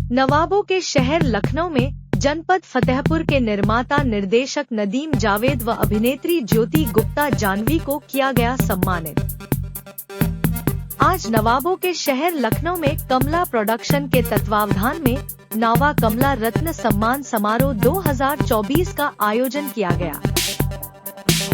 नवाबों के शहर लखनऊ में जनपद फतेहपुर के निर्माता निर्देशक नदीम जावेद व अभिनेत्री ज्योति गुप्ता जाह्नवी को किया गया सम्मानित। आज नवाबों के शहर लखनऊ में कमला प्रोडक्शन के तत्वावधान में नावा कमला रत्न सम्मान समारोह 2024 का आयोजन किया गया।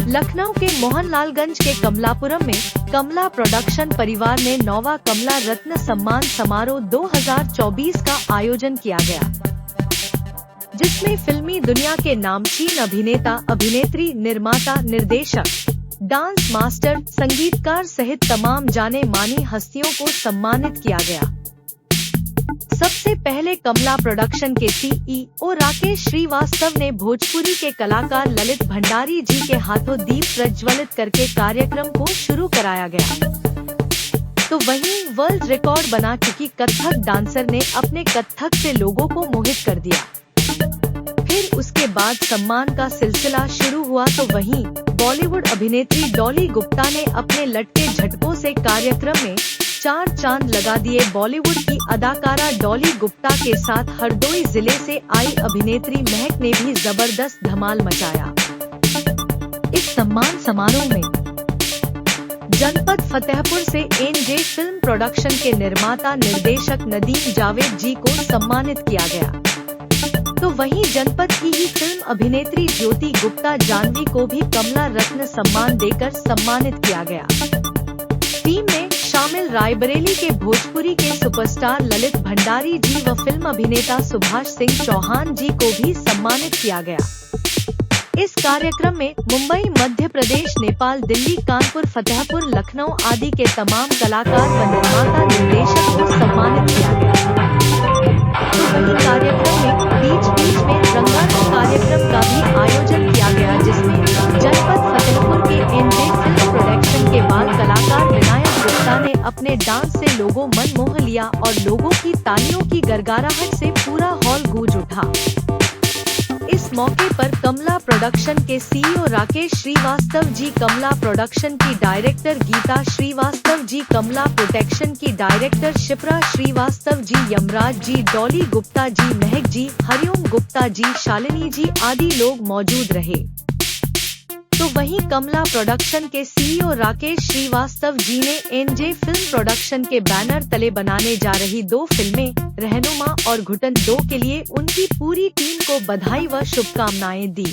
लखनऊ के मोहनलालगंज के कमलापुरम में कमला प्रोडक्शन परिवार ने नौवा कमला रत्न सम्मान समारोह 2024 का आयोजन किया गया, जिसमें फिल्मी दुनिया के नामचीन अभिनेता, अभिनेत्री, निर्माता, निर्देशक, डांस मास्टर, संगीतकार सहित तमाम जाने मानी हस्तियों को सम्मानित किया गया। सबसे पहले कमला प्रोडक्शन के सीईओ राकेश श्रीवास्तव ने भोजपुरी के कलाकार ललित भंडारी जी के हाथों दीप प्रज्वलित करके कार्यक्रम को शुरू कराया गया। तो वहीं वर्ल्ड रिकॉर्ड बना चुकी कथक डांसर ने अपने कथक से लोगों को मोहित कर दिया। फिर उसके बाद सम्मान का सिलसिला शुरू हुआ, तो वहीं बॉलीवुड अभिनेत्री डॉली गुप्ता ने अपने लटके झटकों से कार्यक्रम में चार चांद लगा दिए। बॉलीवुड की अदाकारा डॉली गुप्ता के साथ हरदोई जिले से आई अभिनेत्री महक ने भी जबरदस्त धमाल मचाया। इस सम्मान समारोह में जनपद फतेहपुर से एनजे फिल्म प्रोडक्शन के निर्माता निर्देशक नदीम जावेद जी को सम्मानित किया गया। तो वहीं जनपद की ही फिल्म अभिनेत्री ज्योति गुप्ता जाह्नवी को भी कमला रत्न सम्मान देकर सम्मानित किया गया। टीम में शामिल रायबरेली के भोजपुरी के सुपरस्टार ललित भंडारी जी व फिल्म अभिनेता सुभाष सिंह चौहान जी को भी सम्मानित किया गया। इस कार्यक्रम में मुंबई, मध्य प्रदेश, नेपाल, दिल्ली, कानपुर, फतेहपुर, लखनऊ आदि के तमाम कलाकार व निर्माता, निर्देशक को सम्मानित किया गया। तो वहीं कार्यक्रम में बीच में रंगारंग कार्यक्रम का भी आयोजन किया गया, जिसमें जनपद फतेहपुर के एनजे फिल्म प्रोडक्शन के बाल कलाकार विनायक गुप्ता ने अपने डांस से लोगों मन मोह लिया और लोगों की तालियों की गड़गड़ाहट से पूरा हॉल गूंज उठा। इस मौके पर कमला प्रोडक्शन के सीईओ राकेश श्रीवास्तव जी, कमला प्रोडक्शन की डायरेक्टर गीता श्रीवास्तव जी, कमला प्रोटेक्शन की डायरेक्टर शिप्रा श्रीवास्तव जी, यमराज जी, डॉली गुप्ता जी, महक जी, हरिओम गुप्ता जी, शालिनी जी आदि लोग मौजूद रहे। तो वहीं कमला प्रोडक्शन के सीईओ राकेश श्रीवास्तव जी ने एनजे फिल्म प्रोडक्शन के बैनर तले बनाने जा रही 2 फिल्में रहनुमा और घुटन 2 के लिए उनकी पूरी टीम को बधाई व शुभकामनाएं दी।